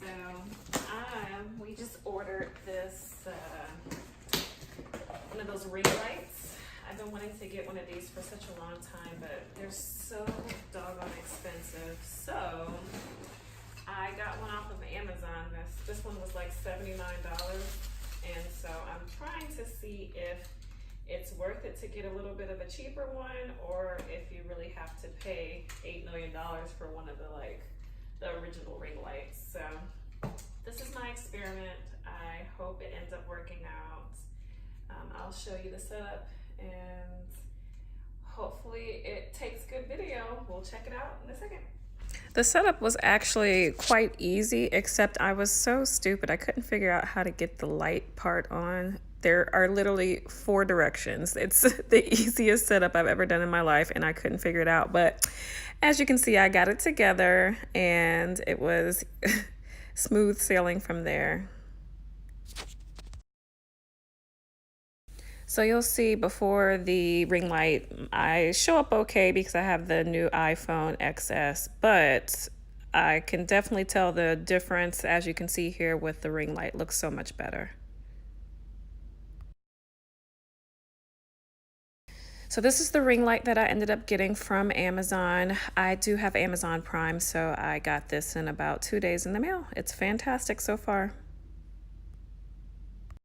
So we just ordered this one of those ring lights. I've been wanting to get one of these for such a long time, but they're so doggone expensive. So I got one off of Amazon. This one was like $79, and so I'm trying to see if it's worth it to get a little bit of a cheaper one, or if you really have to pay $8 million for one of the original ring lights. So this is my experiment. I hope it ends up working out. I'll show you the setup and hopefully it takes good video. We'll check it out in a second. The setup was actually quite easy, except I was so stupid. I couldn't figure out how to get the light part on. There are literally 4 directions. It's the easiest setup I've ever done in my life, and I couldn't figure it out. But as you can see, I got it together, and it was smooth sailing from there. So you'll see before the ring light, I show up okay because I have the new iPhone XS, but I can definitely tell the difference, as you can see here, with the ring light. Looks so much better. So this is the ring light that I ended up getting from Amazon. I do have Amazon Prime, so I got this in about 2 days in the mail. It's fantastic so far.